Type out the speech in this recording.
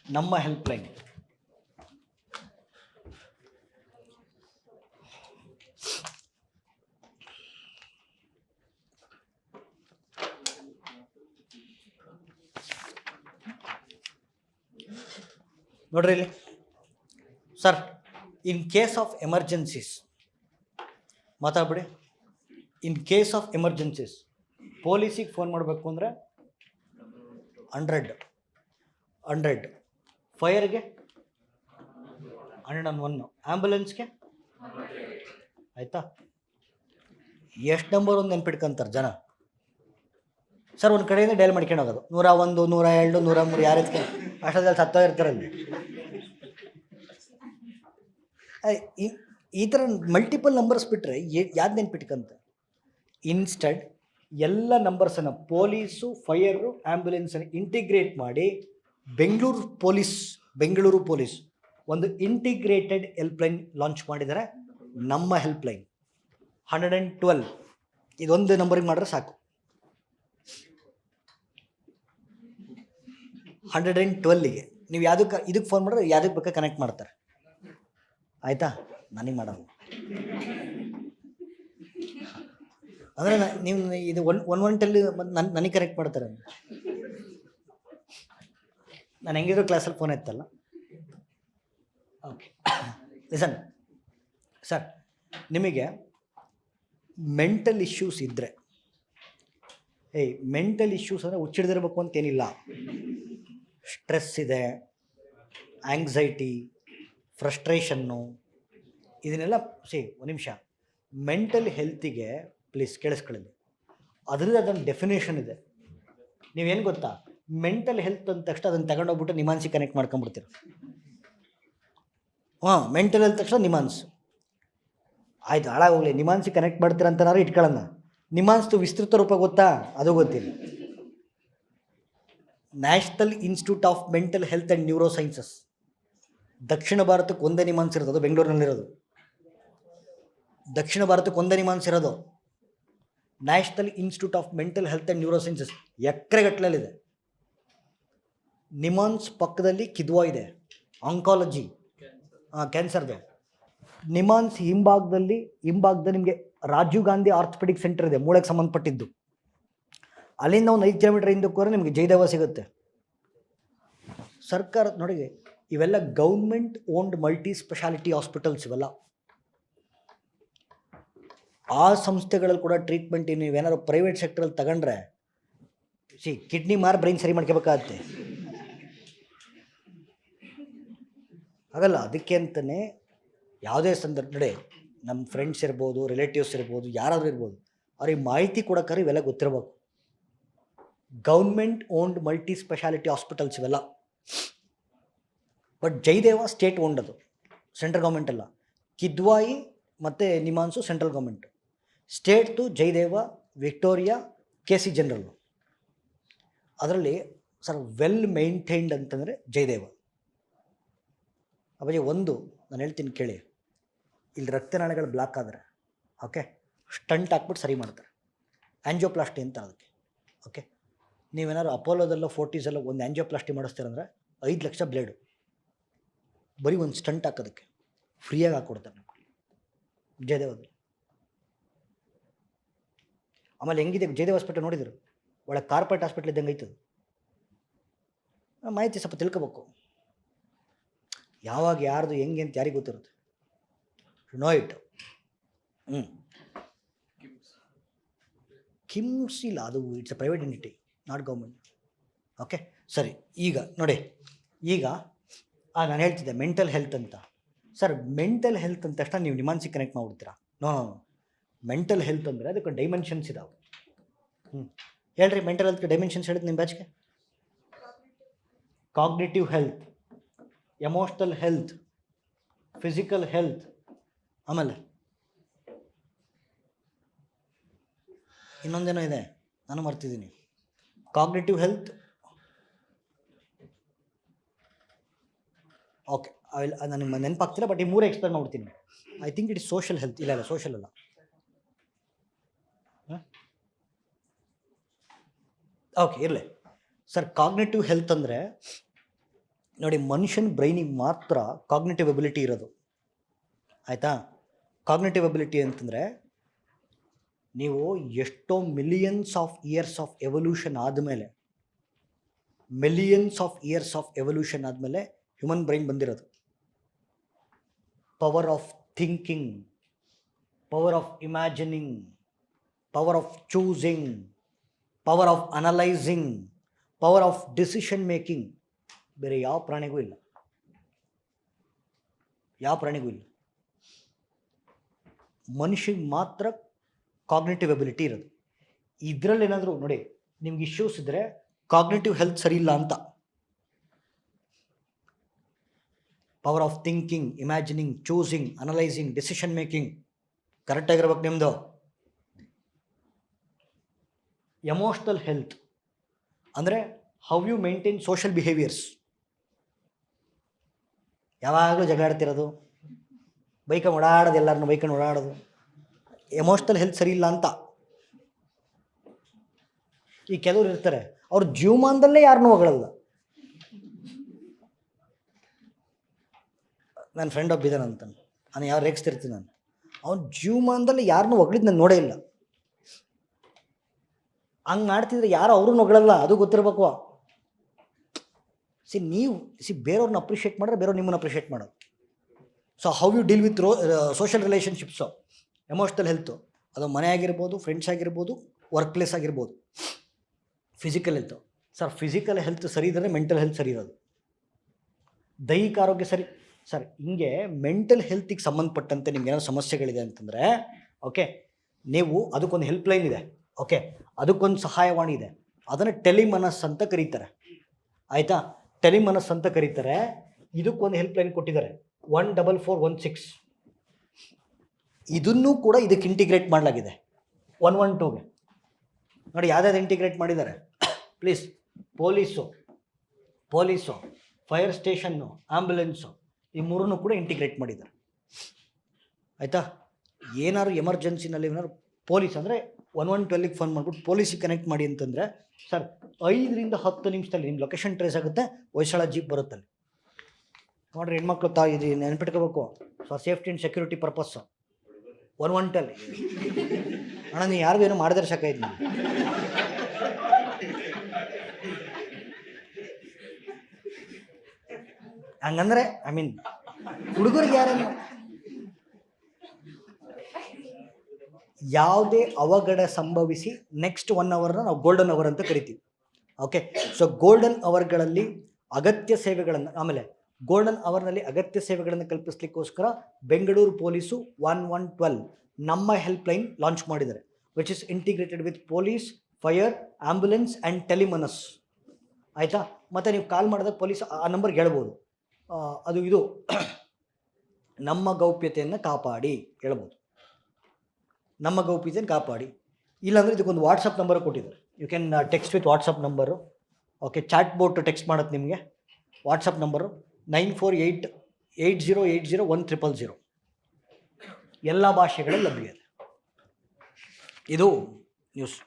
ನಮ್ಮ ಹೆಲ್ಪ್ಲೈನ್. ನೋಡ್ರಿ ಇಲ್ಲಿ sir, in case of emergencies ಮಾತಾಡ್ಬಿಡಿ. ಇನ್ ಕೇಸ್ ಆಫ್ ಎಮರ್ಜೆನ್ಸೀಸ್ ಪೊಲೀಸಿಗೆ ಫೋನ್ ಮಾಡಬೇಕು ಅಂದರೆ 100, ಫೈರ್ಗೆ 101, ಆ್ಯಂಬುಲೆನ್ಸ್ಗೆ ಆಯಿತಾ. ಎಷ್ಟು ನಂಬರ್ ಒಂದು ನೆನ್ಪಿಟ್ಕೊಂತಾರೆ ಜನ ಸರ್. ಒಂದು ಕಡೆಯಿಂದ ಡೈಲ್ ಮಾಡ್ಕೊಂಡು ಹೋಗೋದು 101, 102, 103 ಯಾರು ಅಷ್ಟೊಂದಲ್ಲಿ ಸತ್ತೋ ಇರ್ತಾರಲ್ಲಿ. ಈ ಥರ ಮಲ್ಟಿಪಲ್ ನಂಬರ್ಸ್ ಬಿಟ್ಟರೆ ಯಾವ್ದು ನೆನ್ಪಿಟ್ಕಂತ. ಇನ್ಸ್ಟೆಡ್ ಎಲ್ಲ ನಂಬರ್ಸನ್ನು ಪೊಲೀಸು, ಫೈರು, ಆ್ಯಂಬುಲೆನ್ಸನ್ನು ಇಂಟಿಗ್ರೇಟ್ ಮಾಡಿ ಬೆಂಗಳೂರು ಪೊಲೀಸ್ ಒಂದು ಇಂಟಿಗ್ರೇಟೆಡ್ ಹೆಲ್ಪ್ಲೈನ್ ಲಾಂಚ್ ಮಾಡಿದ್ದಾರೆ. ನಮ್ಮ ಹೆಲ್ಪ್ಲೈನ್ 112. ಇದೊಂದು ನಂಬರಿಗೆ ಮಾಡಿದ್ರೆ ಸಾಕು. 112ಗೆ ನೀವು ಇದಕ್ಕೆ ಫೋನ್ ಮಾಡಿದ್ರೆ ಯಾವುದಕ್ಕೆ ಬೇಕಾದ್ರೆ ಕನೆಕ್ಟ್ ಮಾಡ್ತಾರೆ. ಆಯಿತಾ, ನನಗೆ ಮಾಡಲ್ಲ ಅಂದರೆ ನೀವು ಇದು 112 ನನಗೆ ಕನೆಕ್ಟ್ ಮಾಡ್ತಾರೆ. ನಾನು ಹೆಂಗಿದ್ರು ಕ್ಲಾಸಲ್ಲಿ ಫೋನ್ ಎತ್ತಲ್ಲ. ಓಕೆ, ಲಿಸನ್ ಸರ್, ನಿಮಗೆ ಮೆಂಟಲ್ ಇಶ್ಯೂಸ್ ಇದ್ದರೆ, ಮೆಂಟಲ್ ಇಶ್ಯೂಸ್ ಅಂದರೆ ಹುಚ್ಚಿಡ್ದಿರ್ಬೇಕು ಅಂತೇನಿಲ್ಲ. ಸ್ಟ್ರೆಸ್ ಇದೆ, ಆಂಗ್ಸೈಟಿ, ಫ್ರಸ್ಟ್ರೇಷನ್ನು, ಇದನ್ನೆಲ್ಲ ಒಂದು ನಿಮಿಷ. ಮೆಂಟಲ್ ಹೆಲ್ತಿಗೆ ಪ್ಲೀಸ್ ಕೇಳಿಸ್ಕೊಳ್ಳಿ, ಅದರಿಂದ ಅದೊಂದು ಡೆಫಿನೇಷನ್ ಇದೆ. ನೀವೇನು ಗೊತ್ತಾ, ಮೆಂಟಲ್ ಹೆಲ್ತ್ ಅಂದ ತಕ್ಷಣ ಅದನ್ನು ತಗೊಂಡೋಗ್ಬಿಟ್ಟು ನಿಮಾನ್ಸಿಗೆ ಕನೆಕ್ಟ್ ಮಾಡ್ಕೊಂಬಿಡ್ತೀರ. ಮೆಂಟಲ್ ಹೆಲ್ತ್ ತಕ್ಷಣ ನಿಮಾನ್ಸ್ ಆಯ್ತು, ಹಾಳಾಗೋಗ್ಲಿ. ನಿಮಾನ್ಸಿಗೆ ಕನೆಕ್ಟ್ ಮಾಡ್ತೀರ ಅಂತನಾರು ಇಟ್ಕೊಳ್ಳೋಣ. ನಿಮಾನ್ಸ್ದು ವಿಸ್ತೃತ ರೂಪ ಗೊತ್ತಾ? ಅದು ಗೊತ್ತಿಲ್ಲ. National institute of mental health and neuro sciences. ದಕ್ಷಿಣ ಭಾರತಕ್ಕೆ ಒಂದೇ ನಿಮಾನ್ಸ್ ಇರೋದು, ಅದು ಬೆಂಗಳೂರಿನಲ್ಲಿರೋದು. ದಕ್ಷಿಣ ಭಾರತಕ್ಕೆ ಒಂದೇ ನಿಮಾನ್ಸ್ ಇರೋದು. National institute of mental health and neuro sciences ಎಕರೆಗಟ್ಟಲೆಲ್ಲಿದೆ. ನಿಮಾನ್ಸ್ ಪಕ್ಕದಲ್ಲಿ ಕಿದ್ವಾ ಇದೆ, ಆಂಕಾಲಜಿ, ಕ್ಯಾನ್ಸರ್ಗೆ. ನಿಮಾನ್ಸ್ ಹಿಂಭಾಗದಲ್ಲಿ ನಿಮಗೆ ರಾಜೀವ್ ಗಾಂಧಿ ಆರ್ಥೋಪೆಡಿಕ್ ಸೆಂಟರ್ ಇದೆ, ಮೂಳೆಗೆ ಸಂಬಂಧಪಟ್ಟಿದ್ದು. ಅಲ್ಲಿಂದ ಒಂದು 5 ಕಿಲೋಮೀಟರ್ ಹಿಂದಕ್ಕೆ ಹೋದ್ರೆ ನಿಮಗೆ ಜಯದೇವ ಸಿಗುತ್ತೆ. ಸರ್ಕಾರ ನೋಡಿ, ಇವೆಲ್ಲ government owned multi speciality hospitals ಇವೆಲ್ಲ. ಆ ಸಂಸ್ಥೆಗಳಲ್ಲಿ ಕೂಡ ಟ್ರೀಟ್ಮೆಂಟ್ ನೀವೇನಾದ್ರು ಪ್ರೈವೇಟ್ ಸೆಕ್ಟರಲ್ಲಿ ತಗೊಂಡ್ರೆ ಕಿಡ್ನಿ ಮಾರ್ ಬ್ರೈನ್ ಸರಿ ಮಾಡ್ಕೋಬೇಕಾಗತ್ತೆ. ಹಾಗಲ್ಲ, ಅದಕ್ಕೆ ಅಂತಲೇ ಯಾವುದೇ ಸಂದರ್ಭ ನೋಡಿ, ನಮ್ಮ ಫ್ರೆಂಡ್ಸ್ ಇರ್ಬೋದು, ರಿಲೇಟಿವ್ಸ್ ಇರ್ಬೋದು, ಯಾರಾದರೂ ಇರ್ಬೋದು, ಅವ್ರಿಗೆ ಮಾಹಿತಿ ಕೊಡೋಕ್ಕಾರೆ ಇವೆಲ್ಲ ಗೊತ್ತಿರಬೇಕು. Government owned multi speciality hospitals ಇವೆಲ್ಲ. ಬಟ್ ಜಯದೇವ ಸ್ಟೇಟ್ ಓನ್ಡ್, ಅದು ಸೆಂಟ್ರಲ್ ಗೌರ್ಮೆಂಟ್ ಅಲ್ಲ. ಕಿದ್ವಾಯಿ ಮತ್ತು ನಿಮಾನ್ಸು ಸೆಂಟ್ರಲ್ ಗೌರ್ಮೆಂಟ್. ಸ್ಟೇಟ್ದು ಜಯದೇವ, ವಿಕ್ಟೋರಿಯಾ, KC ಜನರಲ್. ಅದರಲ್ಲಿ ಸರ್ ವೆಲ್ ಮೇಂಟೈನ್ಡ್ ಅಂತಂದರೆ ಜಯದೇವ. ಅವಾಗ ಒಂದು ನಾನು ಹೇಳ್ತೀನಿ ಕೇಳಿ, ಇಲ್ಲಿ ರಕ್ತನಾಳಗಳು ಬ್ಲಾಕ್ ಆದರೆ ಓಕೆ, ಸ್ಟಂಟ್ ಹಾಕ್ಬಿಟ್ಟು ಸರಿ ಮಾಡ್ತಾರೆ. ಆ್ಯಂಜಿಯೋಪ್ಲಾಸ್ಟಿ ಅಂತ ಅದಕ್ಕೆ. ಓಕೆ, ನೀವೇನಾದ್ರು ಅಪೋಲೋದಲ್ಲೋ ಫೋರ್ಟೀಸಲ್ಲೋ ಒಂದು ಆ್ಯಂಜಿಯೋಪ್ಲಾಸ್ಟಿ ಮಾಡಿಸ್ತೀರಂದರೆ 5 ಲಕ್ಷ ಬ್ಲೇಡು, ಬರೀ ಒಂದು ಸ್ಟಂಟ್ ಹಾಕೋದಕ್ಕೆ ಫ್ರೀಯಾಗಿ ಹಾಕ್ಕೊಡ್ತಾರೆ ನಮಗೆ ಜಯದೇವದಲ್ಲಿ. ಆಮೇಲೆ ಹೆಂಗಿದೆ ಜಯದೇವ ಹಾಸ್ಪಿಟಲ್ ನೋಡಿದ್ರು, ಒಳ್ಳೆ ಕಾರ್ಪೊರೇಟ್ ಹಾಸ್ಪಿಟ್ಲ್ ಇದ್ದಂಗೆ ಐತದು. ಮಾಹಿತಿ ಸ್ವಲ್ಪ ತಿಳ್ಕೊಬೇಕು. ಯಾವಾಗ ಯಾರ್ದು ಹೆಂಗೆ ಅಂತ ಯಾರಿಗೆ ಗೊತ್ತಿರುತ್ತೆ. No it. ಕಿಮ್ಸ್ ಇಲ್ಲ, ಅದು it's a private entity, not government. Okay, ಸರಿ. ಈಗ ನೋಡಿ, ಈಗ ನಾನು ಹೇಳ್ತಿದ್ದೆ ಮೆಂಟಲ್ ಹೆಲ್ತ್ ಅಂತ. ಸರ್, ಮೆಂಟಲ್ ಹೆಲ್ತ್ ಅಂದ ತಕ್ಷಣ ನೀವು ನಿಮಾನ್ಸಿಗೆ ಕನೆಕ್ಟ್ ಮಾಡ್ಬಿಡ್ತೀರಾ? ನೋ, ಮೆಂಟಲ್ ಹೆಲ್ತ್ ಅಂದರೆ ಅದಕ್ಕೆ ಡೈಮೆನ್ಷನ್ಸ್ ಇದಾವೆ. ಹೇಳ್ರಿ, ಮೆಂಟಲ್ ಹೆಲ್ತ್ಗೆ ಡೈಮೆನ್ಷನ್ಸ್ ಹೇಳಿದ್ದು ನಿಮ್ಮ ಬ್ಯಾಚ್ಗೆ. Cognitive health, emotional health, physical health, ಆಮೇಲೆ ಇನ್ನೊಂದೇನೋ ಇದೆ, ನಾನು ಮರ್ತಿದ್ದೀನಿ. ಕಾಗ್ನಿಟಿವ್ ಹೆಲ್ತ್, ಓಕೆ, ನನಗೆ ನೆನಪಾಗ್ತಿಲ್ಲ. ಬಟ್ ಈ 3 ಎಕ್ಸ್ಪ್ಲೇನ್ ಮಾಡ್ತೀನಿ. I think it is social health. ಇಲ್ಲ, ಸೋಷಲ್ ಅಲ್ಲ. ಓಕೆ, ಇರಲಿ ಸರ್. ಕಾಗ್ನಿಟಿವ್ ಹೆಲ್ತ್ ಅಂದರೆ ನೋಡಿ, ಮನುಷ್ಯನ ಬ್ರೈನಿಗೆ ಮಾತ್ರ ಕಾಗ್ನಿಟಿವ್ ಎಬಿಲಿಟಿ ಇರೋದು. ಆಯಿತಾ? ಕಾಗ್ನಿಟಿವ್ ಎಬಿಲಿಟಿ ಅಂತಂದರೆ ನೀವು ಎಷ್ಟೋ millions of years of evolution ಆದಮೇಲೆ ಹ್ಯೂಮನ್ ಬ್ರೈನ್ ಬಂದಿರೋದು. Power of thinking, power of imagining, power of choosing, power of analysing, power of decision making ಬೇರೆ ಯಾವ ಪ್ರಾಣಿಗೂ ಇಲ್ಲ. ಮನುಷ್ಯಗೆ ಮಾತ್ರ ಕಾಗ್ನಿಟಿವ್ ಎಬಿಲಿಟಿ ಇರೋದು. ಇದರಲ್ಲಿ ಏನಾದರೂ ನೋಡಿ, ನಿಮ್ಗೆ ಇಶ್ಯೂಸ್ ಇದ್ದರೆ ಕಾಗ್ನಿಟಿವ್ ಹೆಲ್ತ್ ಸರಿ ಇಲ್ಲ ಅಂತ. Power of thinking, imagining, choosing, analysing, decision making ಕರೆಕ್ಟಾಗಿರ್ಬೇಕು ನಿಮ್ಮದು. ಎಮೋಷ್ನಲ್ ಹೆಲ್ತ್ ಅಂದರೆ how you maintain social behaviours. ಯಾವಾಗಲೂ ಜಗಳಾಡ್ತಿರೋದು, ಬೈಕಂಡು ಓಡಾಡೋದು, ಎಲ್ಲರನ್ನೂ ಬೈಕಂಡು ಓಡಾಡೋದು, ಎಮೋಷ್ನಲ್ ಹೆಲ್ತ್ ಸರಿ ಇಲ್ಲ ಅಂತ. ಈ ಕೆಲವರು ಇರ್ತಾರೆ, ಅವ್ರ ಜೀವಮಾನದಲ್ಲೇ ಯಾರನ್ನೂ ಹೊಗಳಲ್ಲ. ನನ್ನ ಫ್ರೆಂಡ್ ಒಬ್ಬಿದ್ದಾನಂತ, ನಾನು ಯಾವ ರೇಗಿಸ್ತಿರ್ತೀನಿ, ನಾನು ಅವ್ನ ಜೀವಮಾನದಲ್ಲಿ ಯಾರನ್ನೂ ಹೊಗಳಿದ್ದು ನಾನು ನೋಡೇ ಇಲ್ಲ. ಹಂಗೆ ಮಾಡ್ತಿದ್ರೆ ಯಾರು ಅವ್ರನ್ನ ಹೊಗಳಲ್ಲ, ಅದು ಗೊತ್ತಿರಬೇಕು. ನೀವು ಬೇರೆಯವ್ರನ್ನ ಅಪ್ರಿಷಿಯೇಟ್ ಮಾಡಿದ್ರೆ ಬೇರೆಯವ್ರು ನಿಮ್ಮನ್ನು ಅಪ್ರಿಷಿಯೇಟ್ ಮಾಡೋದು. So how you deal with social relationships, emotional health, ಅದು ಮನೆ ಆಗಿರ್ಬೋದು, ಫ್ರೆಂಡ್ಸ್ ಆಗಿರ್ಬೋದು, ವರ್ಕ್ ಪ್ಲೇಸ್ ಆಗಿರ್ಬೋದು. Physical health, sir physical health ಸರಿ ಇದ್ದರೆ ಮೆಂಟಲ್ ಹೆಲ್ತ್ ಸರಿ ಇರೋದು. ದೈಹಿಕ ಆರೋಗ್ಯ ಸರಿ. ಸರ್ ಹಿಂಗೆ ಮೆಂಟಲ್ ಹೆಲ್ತಿಗೆ ಸಂಬಂಧಪಟ್ಟಂತೆ ನಿಮ್ಗೆ ಏನೋ ಸಮಸ್ಯೆಗಳಿದೆ ಅಂತಂದರೆ, ಓಕೆ, ನೀವು ಅದಕ್ಕೊಂದು ಹೆಲ್ಪ್ಲೈನ್ ಇದೆ, ಓಕೆ, ಅದಕ್ಕೊಂದು ಸಹಾಯವಾಣಿ ಇದೆ, ಅದನ್ನು ಟೆಲಿಮನಸ್ ಅಂತ ಕರೀತಾರೆ. ಆಯಿತಾ? ಟೆಲಿಮನಸ್ ಅಂತ ಕರೀತಾರೆ. ಇದಕ್ಕೊಂದು ಹೆಲ್ಪ್ಲೈನ್ ಕೊಟ್ಟಿದ್ದಾರೆ, 14416. ಇದನ್ನು ಕೂಡ ಇದಕ್ಕೆ ಇಂಟಿಗ್ರೇಟ್ ಮಾಡಲಾಗಿದೆ 112ಗೆ. ನೋಡಿ ಯಾವ್ದಾದ್ರು ಇಂಟಿಗ್ರೇಟ್ ಮಾಡಿದ್ದಾರೆ please. Police, fire station, ambulance, ಈ ಮೂರನ್ನು ಕೂಡ ಇಂಟಿಗ್ರೇಟ್ ಮಾಡಿದ್ದಾರೆ. ಆಯಿತಾ? ಏನಾದ್ರು ಎಮರ್ಜೆನ್ಸಿನಲ್ಲಿ ಏನಾದ್ರು ಪೊಲೀಸ್ ಅಂದರೆ 112ಗೆ ಫೋನ್ ಮಾಡಿಬಿಟ್ಟು ಪೊಲೀಸಿಗೆ ಕನೆಕ್ಟ್ ಮಾಡಿ ಅಂತಂದರೆ, ಸರ್ 5 ರಿಂದ 10 ನಿಮಿಷದಲ್ಲಿ ನಿಮ್ಮ ಲೊಕೇಶನ್ ಟ್ರೇಸ್ ಆಗುತ್ತೆ, ಹೊಯ್ಸಳ ಜೀಪ್ ಬರುತ್ತಲ್ಲಿ. ನೋಡಿರಿ, ಹೆಣ್ಮಕ್ಳು ಇದು ನೆನ್ಪಿಟ್ಕೋಬೇಕು, for safety and security purpose 112. ಅಣ್ಣ ನೀವು ಯಾರಿಗೂ ಏನೋ ಮಾಡಿದ್ರೆ ಸಾಕಾಯ್ತು ನಾನು. ಹಂಗಂದ್ರೆ ಐ ಮೀನ್ ಹುಡುಗರಿಗೆ ಯಾರನ್ನು ಯಾವುದೇ ಅವಘಡ ಸಂಭವಿಸಿ ನೆಕ್ಸ್ಟ್ 1 ಅವರ್ನ ನಾವು ಗೋಲ್ಡನ್ ಅವರ್ ಅಂತ ಕರಿತೀವಿ. ಓಕೆ, ಸೊ ಗೋಲ್ಡನ್ ಅವರ್ಗಳಲ್ಲಿ ಅಗತ್ಯ ಸೇವೆಗಳನ್ನು, ಆಮೇಲೆ ಗೋಲ್ಡನ್ ಅವರ್ನಲ್ಲಿ ಅಗತ್ಯ ಸೇವೆಗಳನ್ನು ಕಲ್ಪಿಸ್ಲಿಕ್ಕೋಸ್ಕರ ಬೆಂಗಳೂರು ಪೊಲೀಸು 112 ನಮ್ಮ ಹೆಲ್ಪ್ಲೈನ್ ಲಾಂಚ್ ಮಾಡಿದ್ದಾರೆ, which is integrated with police, fire, ambulance and Tele-MANAS. ಆಯಿತಾ? ಮತ್ತು ನೀವು ಕಾಲ್ ಮಾಡಿದಾಗ ಪೊಲೀಸ್ ಆ ನಂಬರ್ಗೆ ಹೇಳ್ಬೋದು, ಇದು ನಮ್ಮ ಗೌಪ್ಯತೆಯನ್ನು ಕಾಪಾಡಿ ಹೇಳ್ಬೋದು, ನಮ್ಮ ಗೌಪ್ಯತೆಯನ್ನು ಕಾಪಾಡಿ. ಇಲ್ಲಾಂದರೆ ಇದಕ್ಕೊಂದು ವಾಟ್ಸಪ್ ನಂಬರ್ ಕೊಟ್ಟಿದ್ದಾರೆ, you can text with WhatsApp number. Okay, chat bot text ಮಾಡೋದು ನಿಮಗೆ. WhatsApp number 9488080100. ಎಲ್ಲ ಭಾಷೆಗಳಲ್ಲಿ ಲಭ್ಯ ಇದೆ. ಇದು ನ್ಯೂಸ್.